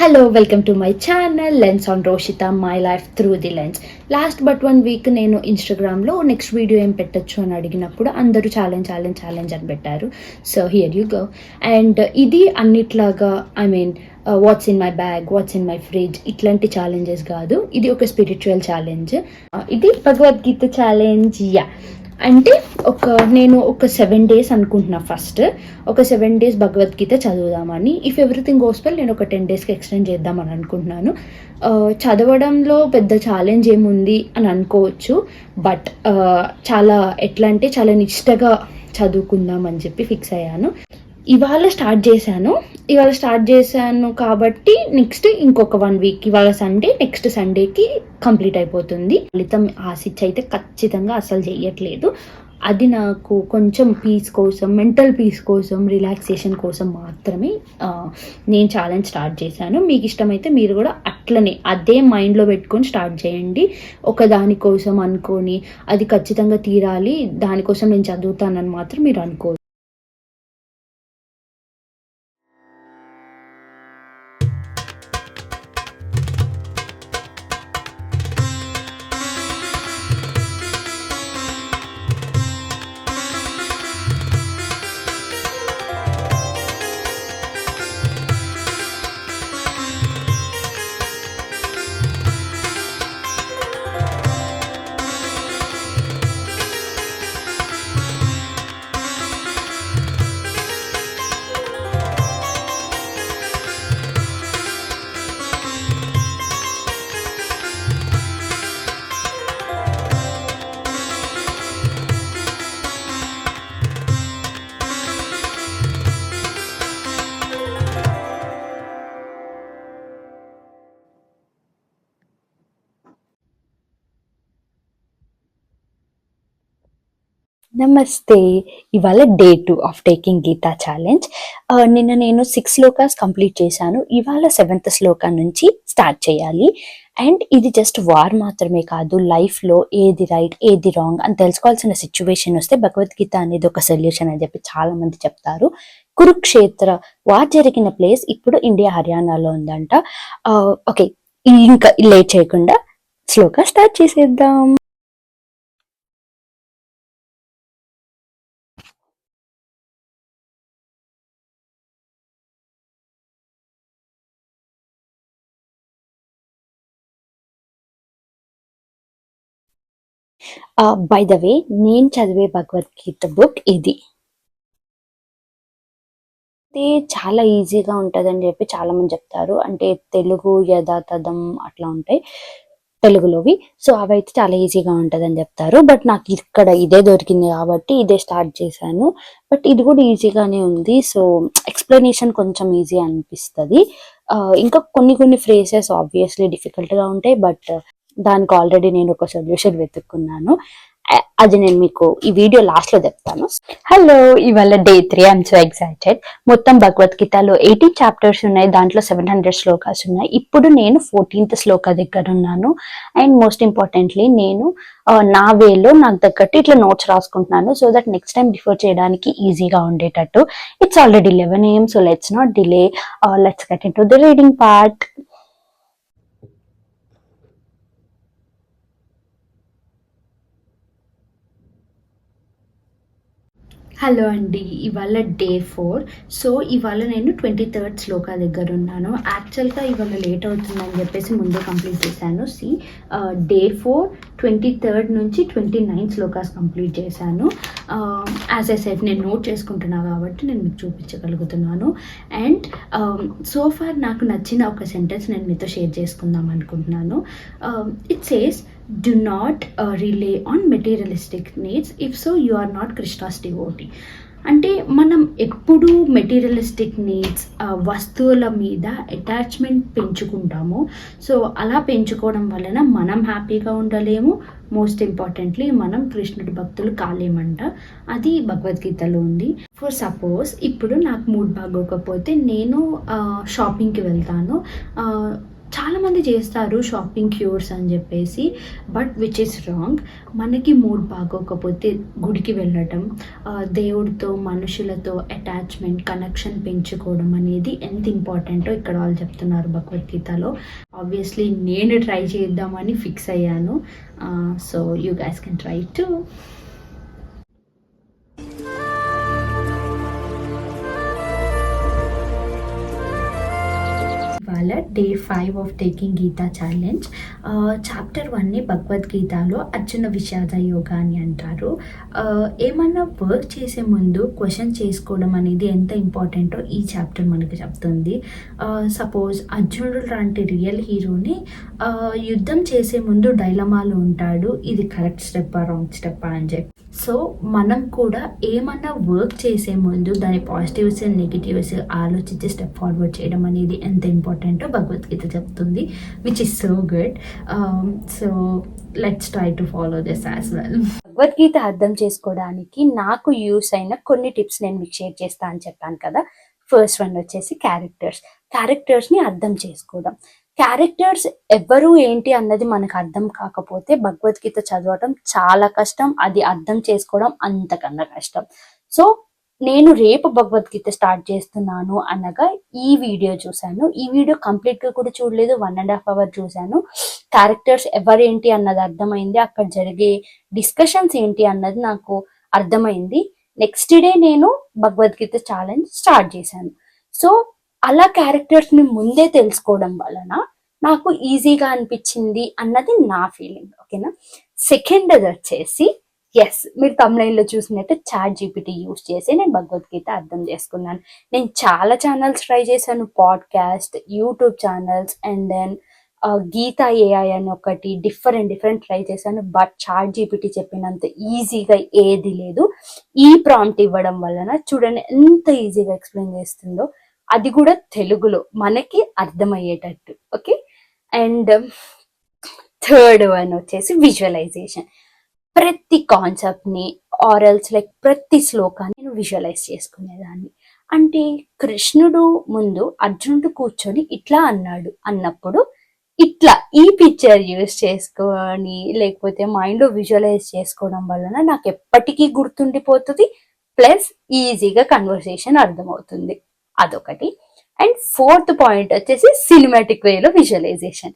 Hello welcome to my channel lens on Roshitha my life through the lens. Last but 1 week నేను ఇన్స్టాగ్రామ్లో next video ఏం పెట్టచ్చు అని అడిగినప్పుడు అందరూ ఛాలెంజ్ ఛాలెంజ్ ఛాలెంజ్ అని పెట్టారు. So here you go. And ఇది అన్నిట్లాగా what's in my bag, what's in my fridge ఇట్లాంటి ఛాలెంజెస్ కాదు. ఇది ఒక స్పిరిచువల్ ఛాలెంజ్. ఇది భగవద్గీత ఛాలెంజ్. అంటే నేను ఒక 7 days అనుకుంటున్నా. ఫస్ట్ ఒక 7 days భగవద్గీత చదువుదామని. ఇఫ్ ఎవ్రీథింగ్ గోస్ వెల్ నేను ఒక 10 daysకి ఎక్స్టెండ్ చేద్దామని అనుకుంటున్నాను. చదవడంలో పెద్ద ఛాలెంజ్ ఏముంది అని అనుకోవచ్చు, బట్ చాలా నిష్టగా చదువుకుందాం అని చెప్పి ఫిక్స్ అయ్యాను. ఇవాళ స్టార్ట్ చేశాను కాబట్టి నెక్స్ట్ ఇంకొక 1 week, ఇవాళ సండే, నెక్స్ట్ సండేకి కంప్లీట్ అయిపోతుంది. ఫలితం ఆశించి అయితే ఖచ్చితంగా అసలు చేయట్లేదు. అది నాకు కొంచెం పీస్ కోసం, మెంటల్ పీస్ కోసం, రిలాక్సేషన్ కోసం మాత్రమే నేను ఛాలెంజ్ స్టార్ట్ చేశాను. మీకు ఇష్టమైతే మీరు కూడా అట్లనే అదే మైండ్లో పెట్టుకొని స్టార్ట్ చేయండి. ఒక దానికోసం అనుకొని అది ఖచ్చితంగా తీరాలి, దానికోసం నేను చదువుతానని మాత్రం మీరు అనుకోరు. నమస్తే. ఇవాళ day 2 of taking Gita challenge. నిన్న నేను 6 శ్లోకాస్ కంప్లీట్ చేశాను. ఇవాళ 7th శ్లోకా నుంచి స్టార్ట్ చేయాలి. అండ్ ఇది జస్ట్ వార్ మాత్రమే కాదు, లైఫ్లో ఏది రైట్ ఏది రాంగ్ అని తెలుసుకోవాల్సిన సిచ్యువేషన్ వస్తే భగవద్గీత అనేది ఒక సొల్యూషన్ అని చెప్పి చాలా మంది చెప్తారు. కురుక్షేత్ర వార్ జరిగిన ప్లేస్ ఇప్పుడు ఇండియా హర్యానాలో ఉందంట. ఓకే, ఇంకా లేట్ చేయకుండా శ్లోకా స్టార్ట్ చేసేద్దాం. బై ద వే, నేను చదివే భగవద్గీత బుక్ ఇది. చాలా ఈజీగా ఉంటుందని చెప్పి చాలా మంది చెప్తారు. అంటే తెలుగు యథాతథం అట్లా ఉంటాయి తెలుగులోవి. సో అవైతే చాలా ఈజీగా ఉంటుందని చెప్తారు. బట్ నాకు ఇక్కడ ఇదే దొరికింది కాబట్టి ఇదే స్టార్ట్ చేశాను. బట్ ఇది కూడా ఈజీగానే ఉంది. సో ఎక్స్ప్లెనేషన్ కొంచెం ఈజీ అనిపిస్తుంది. ఇంకా కొన్ని ఫ్రేసెస్ ఆబ్వియస్లీ డిఫికల్ట్గా ఉంటాయి, బట్ దానికి ఆల్రెడీ నేను ఒక సొల్యూషన్ వెతుక్కున్నాను. అది నేను మీకు ఈ వీడియో లాస్ట్ లో చెప్తాను. హలో, ఇవాళ డే 3. I'm so excited. మొత్తం భగవద్గీతలో 80 చాప్టర్స్ ఉన్నాయి, దాంట్లో 700 శ్లోకాస్ ఉన్నాయి. ఇప్పుడు నేను 14th శ్లోకా దగ్గర ఉన్నాను. అండ్ మోస్ట్ ఇంపార్టెంట్లీ నేను నా వేలో నాకు తగ్గట్టు ఇట్లా నోట్స్ రాసుకుంటున్నాను, so that next time refer చేయడానికి ఈజీగా ఉండేటట్టు. It's already 11 AM, so let's not delay, let's get into the reading part. Hello అండి, ఇవాళ డే 4. సో ఇవాళ నేను 23rd శ్లోకా దగ్గర ఉన్నాను. యాక్చువల్గా ఇవాళ లేట్ అవుతుందని చెప్పేసి ముందే కంప్లీట్ చేశాను. డే 4 23rd నుంచి 29 శ్లోకాస్ కంప్లీట్ చేశాను. యాజ్ ఐ సెడ్, నేను నోట్ చేసుకుంటున్నా కాబట్టి నేను మీకు చూపించగలుగుతున్నాను. అండ్ సో ఫార్ నాకు నచ్చిన ఒక సెంటెన్స్ నేను మీతో షేర్ చేసుకుందాం అనుకుంటున్నాను. It says, do not rely on materialistic needs, if so you are not Krishna's devotee. అంటే మనం ఎప్పుడు మెటీరియలిస్టిక్ నీడ్స్, వస్తువుల మీద అటాచ్మెంట్ పెంచుకుంటాము. సో అలా పెంచుకోవడం వలన మనం హ్యాపీగా ఉండలేము, మోస్ట్ ఇంపార్టెంట్లీ మనం కృష్ణుడి భక్తులు కాలేమంట. అది భగవద్గీతలో ఉంది. ఫర్ సపోజ్ ఇప్పుడు నాకు మూడ్ బాగోకపోతే నేను షాపింగ్కి వెళ్తాను. చాలా మంది చేస్తారు షాపింగ్ క్యూర్స్ అని చెప్పేసి, బట్ విచ్ ఇస్ రాంగ్. మనకి మూడ్ బాగోకపోతే గుడికి వెళ్ళటం, దేవుడితో మనుషులతో అటాచ్మెంట్ కనెక్షన్ పెంచుకోవడం అనేది ఎంత ఇంపార్టెంటో ఇక్కడ వాళ్ళు చెప్తున్నారు భగవద్గీతలో. ఆబ్వియస్లీ నేను ట్రై చేద్దామని ఫిక్స్ అయ్యాను. So you guys can try to. ఇవాళ day 5 of taking Gita challenge. Chapter 1ని భగవద్గీతలో అర్జున విషాద యోగా అని అంటారు. ఏమన్నా వర్క్ చేసే ముందు క్వశ్చన్ చేసుకోవడం అనేది ఎంత ఇంపార్టెంటో ఈ చాప్టర్ మనకు చెప్తుంది. సపోజ్ అర్జునుడు లాంటి రియల్ హీరోని యుద్ధం చేసే ముందు డైలమాలో ఉంటాడు, ఇది కరెక్ట్ స్టెప్పా రాంగ్ స్టెప్పా అని చెప్పి. సో మనం కూడా ఏమన్నా వర్క్ చేసే ముందు దాని పాజిటివ్స్ అండ్ నెగిటివ్స్ ఆలోచించి స్టెప్ ఫార్వర్డ్ చేయడం అనేది ఎంత ఇంపార్టెంటో భగవద్గీత చెప్తుంది, which is so good. So let's try to follow this as well. Bhagavad Gita అర్థం చేసుకోవడానికి నాకు యూస్ అయిన కొన్ని టిప్స్ నేను మీకు షేర్ చేస్తా అని చెప్పాను కదా. ఫస్ట్ వన్ వచ్చేసి క్యారెక్టర్స్ని అర్థం చేసుకోవడం. క్యారెక్టర్స్ ఎవరు ఏంటి అన్నది మనకు అర్థం కాకపోతే భగవద్గీత చదవటం చాలా కష్టం, అది అర్థం చేసుకోవడం అంతకన్నా కష్టం. సో నేను రేపు భగవద్గీత స్టార్ట్ చేస్తున్నాను అనగా ఈ వీడియో చూశాను. ఈ వీడియో కంప్లీట్ గా కూడా చూడలేదు, 1.5 hours చూశాను. క్యారెక్టర్స్ ఎవరేంటి అన్నది అర్థమైంది, అక్కడ జరిగే డిస్కషన్స్ ఏంటి అన్నది నాకు అర్థమైంది. నెక్స్ట్ డే నేను భగవద్గీత ఛాలెంజ్ స్టార్ట్ చేశాను. సో అలా క్యారెక్టర్స్ ని ముందే తెలుసుకోవడం వలన నాకు ఈజీగా అనిపించింది అన్నది నా ఫీలింగ్. ఓకేనా. సెకండ్ వచ్చేసి ఎస్, మీరు తమిళలో చూసినట్టు ChatGPT యూస్ చేసి నేను భగవద్గీత అర్థం చేసుకున్నాను. నేను చాలా ఛానల్స్ ట్రై చేశాను, podcast, YouTube channels, and then Gita AI అని ఒకటి డిఫరెంట్ ట్రై చేశాను. బట్ ChatGPT చెప్పినంత ఈజీగా ఏది లేదు. ఈ ప్రాంప్ట్ ఇవ్వడం వలన చూడండి ఎంత ఈజీగా ఎక్స్ప్లెయిన్ చేస్తుందో, అది కూడా తెలుగులో మనకి అర్థమయ్యేటట్టు. ఓకే. అండ్ థర్డ్ వన్ వచ్చేసి విజువలైజేషన్. ప్రతి కాన్సెప్ట్ని ఆరల్స్ లైక్ ప్రతి శ్లోకాన్ని నేను విజువలైజ్ చేసుకునేదాన్ని. అంటే కృష్ణుడు ముందు అర్జునుడు కూర్చొని ఇట్లా అన్నాడు అన్నప్పుడు ఇట్లా ఈ పిక్చర్ యూస్ చేసుకొని లేకపోతే మైండ్లో విజువలైజ్ చేసుకోవడం వలన నాకు ఎప్పటికీ గుర్తుండిపోతుంది, ప్లస్ ఈజీగా కన్వర్సేషన్ అర్థమవుతుంది. అదొకటి. అండ్ ఫోర్త్ పాయింట్ వచ్చేసి సినిమాటిక్ వేలో విజువలైజేషన్.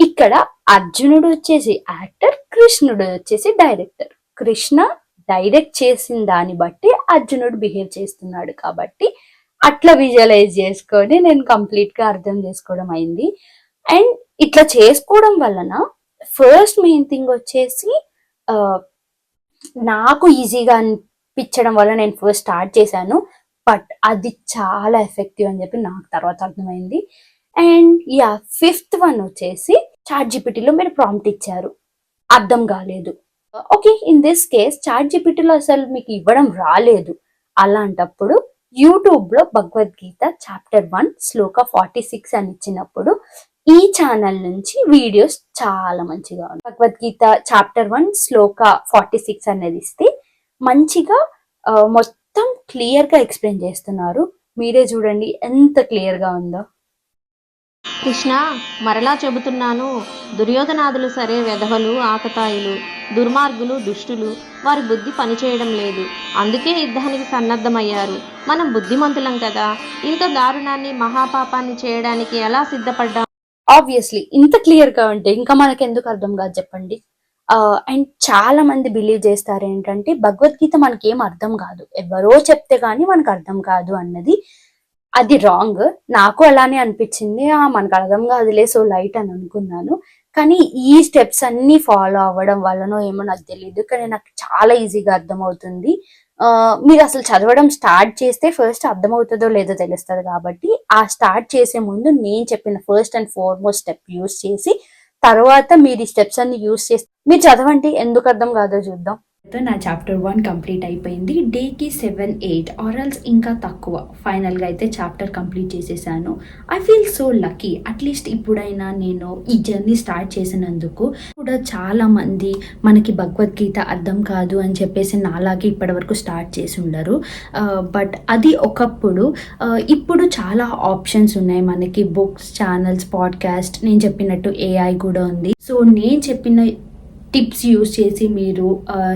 ఇక్కడ అర్జునుడు వచ్చేసి యాక్టర్, కృష్ణుడు వచ్చేసి డైరెక్టర్. కృష్ణ డైరెక్ట్ చేసిన దాన్ని బట్టి అర్జునుడు బిహేవ్ చేస్తున్నాడు కాబట్టి అట్లా విజువలైజ్ చేసుకొని నేను కంప్లీట్ గా అర్థం చేసుకోవడం అయింది. అండ్ ఇట్లా చేసుకోవడం వలన ఫస్ట్ మెయిన్ థింగ్ వచ్చేసి నాకు ఈజీగా అనిపించడం వల్ల నేను ఫస్ట్ స్టార్ట్ చేశాను, బట్ అది చాలా ఎఫెక్టివ్ అని చెప్పి నాకు తర్వాత అర్థమైంది. అండ్ యా, ఫిఫ్త్ వన్ వచ్చేసి ChatGPTలో మీరు ప్రాంప్ట్ ఇచ్చారు, అర్థం కాలేదు. ఓకే, ఇన్ దిస్ కేస్ ChatGPTలో అసలు మీకు ఇవ్వడం రాలేదు, అలాంటప్పుడు యూట్యూబ్లో భగవద్గీత చాప్టర్ 1 శ్లోక 46 అని ఇచ్చినప్పుడు ఈ ఛానల్ నుంచి వీడియోస్ చాలా మంచిగా ఉన్నాయి. భగవద్గీత చాప్టర్ 1 శ్లోక 46 అనేది ఇస్తే మంచిగా మొత్తం క్లియర్ గా ఎక్స్ప్లెయిన్ చేస్తున్నారు. మీరే చూడండి ఎంత క్లియర్ గా ఉందో. కృష్ణ, మరలా చెబుతున్నాను, దుర్యోధనాదులు సరే వెధవలు, ఆకతాయిలు, దుర్మార్గులు, దుష్టులు. వారి బుద్ధి పనిచేయడం లేదు, అందుకే యుద్ధానికి సన్నద్ధమయ్యారు. మనం బుద్ధిమంతులం కదా, ఇంత దారుణాన్ని మహాపాపాన్ని చేయడానికి ఎలా సిద్ధపడ్డాం? ఆబ్వియస్లీ ఇంత క్లియర్ గా ఉంటే ఇంకా మనకి ఎందుకు అర్థం కాదు చెప్పండి. అండ్ చాలా మంది బిలీవ్ చేస్తారు ఏంటంటే భగవద్గీత మనకి ఏం అర్థం కాదు, ఎవరో చెప్తే గానీ మనకు అర్థం కాదు అన్నది. అది రాంగ్. నాకు అలానే అనిపించింది, మనకు అర్థం కాదులే సో లైట్ అని అనుకున్నాను. కానీ ఈ స్టెప్స్ అన్ని ఫాలో అవ్వడం వల్లనో ఏమో నాకు తెలియదు, కానీ నాకు చాలా ఈజీగా అర్థమవుతుంది. మీరు అసలు చదవడం స్టార్ట్ చేస్తే ఫస్ట్ అర్థమవుతుందో లేదో తెలుస్తుంది. కాబట్టి ఆ స్టార్ట్ చేసే ముందు నేను చెప్పిన first and foremost step use చేసి తర్వాత మీరు ఈ స్టెప్స్ అన్ని యూస్ చేసి మీరు చదవండి, ఎందుకు అర్థం కాదో చూద్దాం. నా చాప్టర్ 1 కంప్లీట్ అయిపోయింది. డేకి 7-8 ఆర్ఎల్స్ ఇంకా తక్కువ. ఫైనల్గా అయితే చాప్టర్ కంప్లీట్ చేసేసాను. I feel so lucky. At least ఇప్పుడైనా నేను ఈ జర్నీ స్టార్ట్ చేసినందుకు కూడా చాలా మంది మనకి భగవద్గీత అర్థం కాదు అని చెప్పేసి నాలాగే ఇప్పటివరకు స్టార్ట్ చేసి ఉండరు. బట్ అది ఒకప్పుడు. ఇప్పుడు చాలా ఆప్షన్స్ ఉన్నాయి మనకి, బుక్స్, ఛానల్స్, పాడ్కాస్ట్, నేను చెప్పినట్టు ఏఐ కూడా ఉంది. సో నేను చెప్పిన టిప్స్ యూస్ చేసి మీరు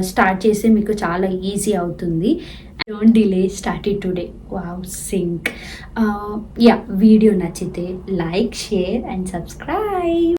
స్టార్ట్ చేస్తే మీకు చాలా ఈజీ అవుతుంది. Don't delay, start it today. Wow, sync. Video నచ్చితే లైక్, షేర్ అండ్ సబ్స్క్రైబ్.